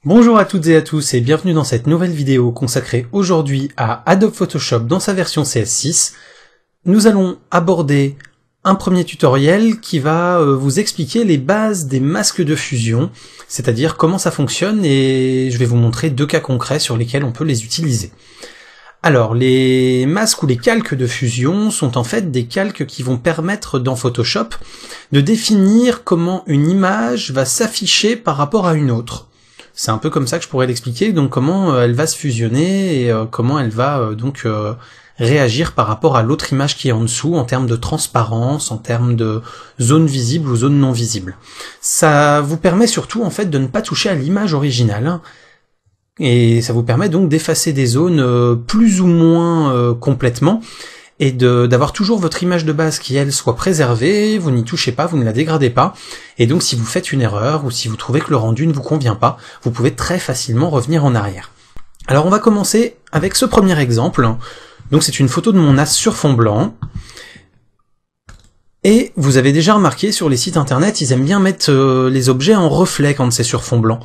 Bonjour à toutes et à tous et bienvenue dans cette nouvelle vidéo consacrée aujourd'hui à Adobe Photoshop dans sa version CS6. Nous allons aborder un premier tutoriel qui va vous expliquer les bases des masques de fusion, c'est-à-dire comment ça fonctionne, et je vais vous montrer deux cas concrets sur lesquels on peut les utiliser. Alors, les masques ou les calques de fusion sont en fait des calques qui vont permettre dans Photoshop de définir comment une image va s'afficher par rapport à une autre. C'est un peu comme ça que je pourrais l'expliquer, donc comment elle va se fusionner et comment elle va réagir par rapport à l'autre image qui est en dessous en termes de transparence, en termes de zone visible ou zone non visible. Ça vous permet surtout en fait de ne pas toucher à l'image originale et ça vous permet donc d'effacer des zones plus ou moins complètement et d'avoir toujours votre image de base qui, elle, soit préservée, vous n'y touchez pas, vous ne la dégradez pas, et donc si vous faites une erreur, ou si vous trouvez que le rendu ne vous convient pas, vous pouvez très facilement revenir en arrière. Alors on va commencer avec ce premier exemple. Donc c'est une photo de mon as sur fond blanc, et vous avez déjà remarqué sur les sites internet, ils aiment bien mettre les objets en reflet quand c'est sur fond blanc.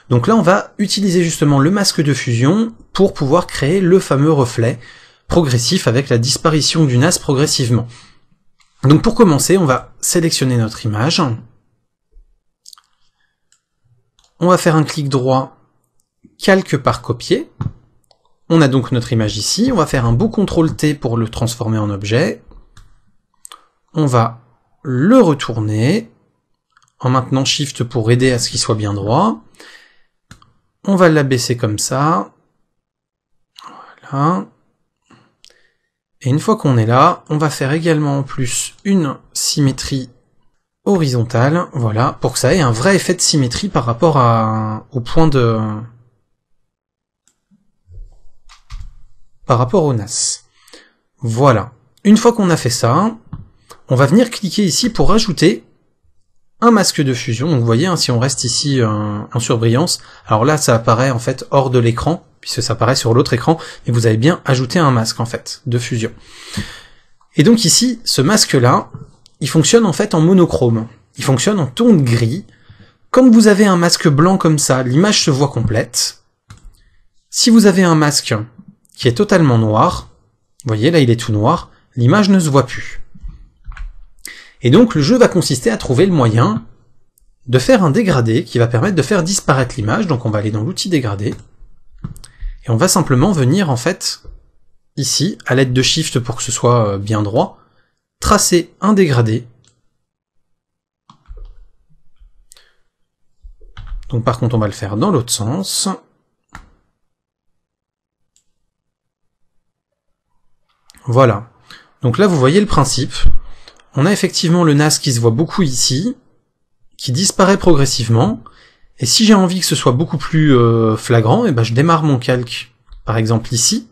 Donc là on va utiliser justement le masque de fusion pour pouvoir créer le fameux reflet progressif avec la disparition du NAS progressivement. Donc pour commencer, on va sélectionner notre image. On va faire un clic droit, calque par copier. On a donc notre image ici. On va faire un beau CTRL T pour le transformer en objet. On va le retourner en maintenant Shift pour aider à ce qu'il soit bien droit. On va l'abaisser comme ça. Voilà. Et une fois qu'on est là, on va faire également en plus une symétrie horizontale, voilà, pour que ça ait un vrai effet de symétrie par rapport au point de... par rapport au NAS. Voilà. Une fois qu'on a fait ça, on va venir cliquer ici pour rajouter un masque de fusion. Donc vous voyez, hein, si on reste ici en surbrillance, alors là ça apparaît en fait hors de l'écran, puisque ça apparaît sur l'autre écran, mais vous avez bien ajouté un masque en fait de fusion. Et donc ici, ce masque-là, il fonctionne en fait en monochrome. Il fonctionne en ton de gris. Quand vous avez un masque blanc comme ça, l'image se voit complète. Si vous avez un masque qui est totalement noir, vous voyez là il est tout noir, l'image ne se voit plus. Et donc le jeu va consister à trouver le moyen de faire un dégradé qui va permettre de faire disparaître l'image. Donc on va aller dans l'outil dégradé. Et on va simplement venir en fait, ici, à l'aide de Shift pour que ce soit bien droit, tracer un dégradé. Donc par contre on va le faire dans l'autre sens. Voilà. Donc là vous voyez le principe. On a effectivement le NAS qui se voit beaucoup ici, qui disparaît progressivement. Et si j'ai envie que ce soit beaucoup plus flagrant, et ben je démarre mon calque, par exemple ici.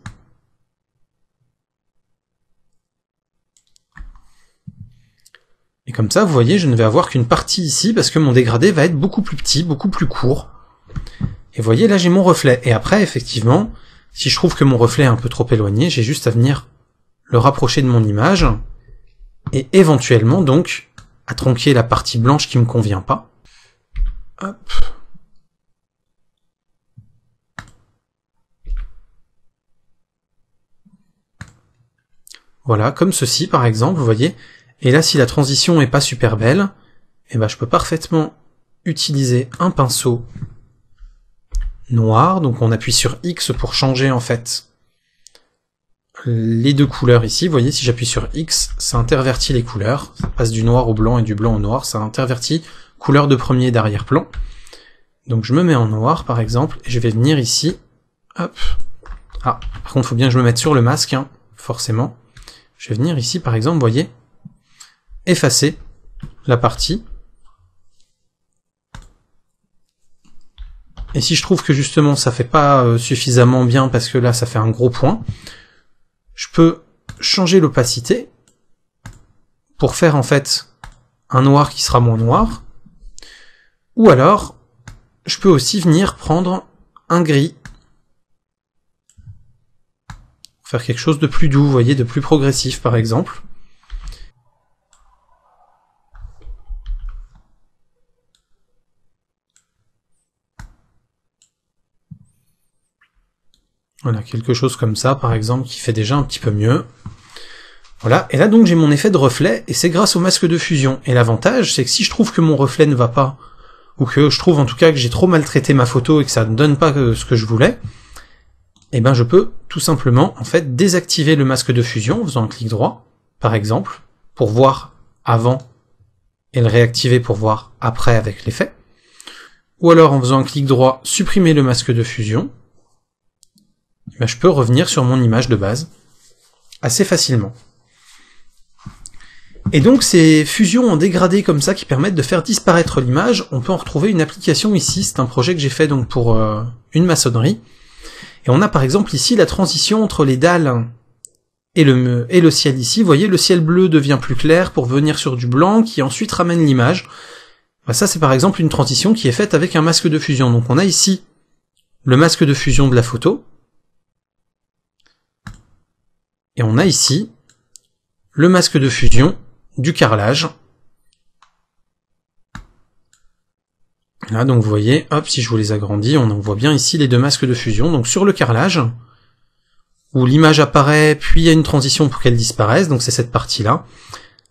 Et comme ça, vous voyez, je ne vais avoir qu'une partie ici, parce que mon dégradé va être beaucoup plus petit, beaucoup plus court. Et vous voyez, là j'ai mon reflet. Et après, effectivement, si je trouve que mon reflet est un peu trop éloigné, j'ai juste à venir le rapprocher de mon image, et éventuellement, donc, à tronquer la partie blanche qui me convient pas. Hop. Voilà, comme ceci par exemple, vous voyez. Et là, si la transition est pas super belle, eh ben, je peux parfaitement utiliser un pinceau noir. Donc on appuie sur X pour changer en fait les deux couleurs ici. Vous voyez, si j'appuie sur X, ça intervertit les couleurs. Ça passe du noir au blanc et du blanc au noir. Ça intervertit couleur de premier et d'arrière-plan. Donc je me mets en noir par exemple, et je vais venir ici. Hop. Ah, par contre, il faut bien que je me mette sur le masque, hein, forcément. Je vais venir ici, par exemple, vous voyez, effacer la partie. Et si je trouve que justement ça fait pas suffisamment bien parce que là ça fait un gros point, je peux changer l'opacité pour faire en fait un noir qui sera moins noir. Ou alors, je peux aussi venir prendre un gris. Faire quelque chose de plus doux, vous voyez, de plus progressif par exemple. Voilà, quelque chose comme ça, par exemple, qui fait déjà un petit peu mieux. Voilà, et là donc j'ai mon effet de reflet, et c'est grâce au masque de fusion. Et l'avantage, c'est que si je trouve que mon reflet ne va pas, ou que je trouve en tout cas que j'ai trop maltraité ma photo et que ça ne donne pas ce que je voulais, eh ben je peux tout simplement en fait désactiver le masque de fusion en faisant un clic droit, par exemple, pour voir avant, et le réactiver pour voir après avec l'effet. Ou alors en faisant un clic droit, supprimer le masque de fusion, ben, je peux revenir sur mon image de base assez facilement. Et donc ces fusions en dégradé comme ça qui permettent de faire disparaître l'image, on peut en retrouver une application ici, c'est un projet que j'ai fait donc pour une maçonnerie. Et on a par exemple ici la transition entre les dalles et le ciel ici. Vous voyez, le ciel bleu devient plus clair pour venir sur du blanc qui ensuite ramène l'image. Ben, ça c'est par exemple une transition qui est faite avec un masque de fusion. Donc on a ici le masque de fusion de la photo. Et on a ici le masque de fusion du carrelage. Là, donc vous voyez, hop, si je vous les agrandis, on voit bien ici les deux masques de fusion. Donc sur le carrelage, où l'image apparaît, puis il y a une transition pour qu'elle disparaisse, donc c'est cette partie-là.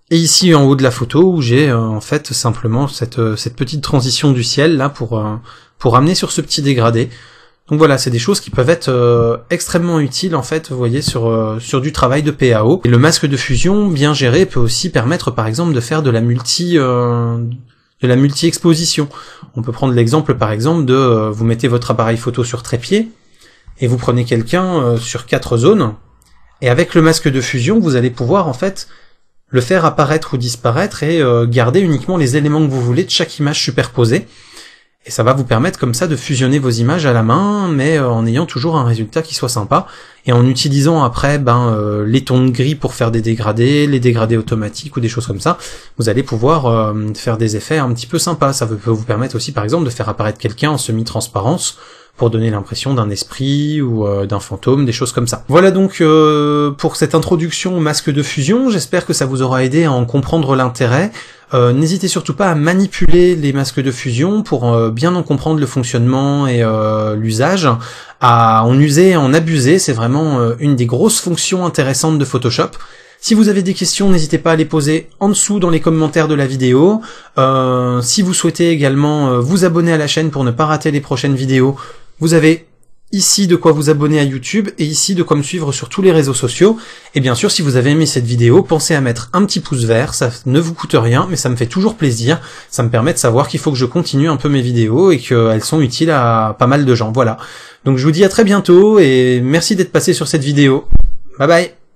Et ici en haut de la photo, où j'ai en fait simplement cette petite transition du ciel, là, pour amener sur ce petit dégradé. Donc voilà, c'est des choses qui peuvent être extrêmement utiles en fait, vous voyez, sur du travail de PAO. Et le masque de fusion, bien géré, peut aussi permettre par exemple de faire de la multi-exposition. On peut prendre l'exemple par exemple de vous mettez votre appareil photo sur trépied, et vous prenez quelqu'un sur 4 zones, et avec le masque de fusion, vous allez pouvoir en fait le faire apparaître ou disparaître, et garder uniquement les éléments que vous voulez de chaque image superposée. Et ça va vous permettre comme ça de fusionner vos images à la main, mais en ayant toujours un résultat qui soit sympa, et en utilisant après les tons de gris pour faire des dégradés, les dégradés automatiques ou des choses comme ça, vous allez pouvoir faire des effets un petit peu sympas. Ça peut vous permettre aussi par exemple de faire apparaître quelqu'un en semi-transparence, pour donner l'impression d'un esprit ou d'un fantôme, des choses comme ça. Voilà donc pour cette introduction au masque de fusion, j'espère que ça vous aura aidé à en comprendre l'intérêt. N'hésitez surtout pas à manipuler les masques de fusion pour bien en comprendre le fonctionnement et l'usage. À en user et en abuser, c'est vraiment une des grosses fonctions intéressantes de Photoshop. Si vous avez des questions, n'hésitez pas à les poser en dessous dans les commentaires de la vidéo. Si vous souhaitez également vous abonner à la chaîne pour ne pas rater les prochaines vidéos, vous avez ici de quoi vous abonner à YouTube et ici de quoi me suivre sur tous les réseaux sociaux. Et bien sûr, si vous avez aimé cette vidéo, pensez à mettre un petit pouce vert, ça ne vous coûte rien, mais ça me fait toujours plaisir. Ça me permet de savoir qu'il faut que je continue un peu mes vidéos et qu'elles sont utiles à pas mal de gens. Voilà. Donc je vous dis à très bientôt et merci d'être passé sur cette vidéo. Bye bye.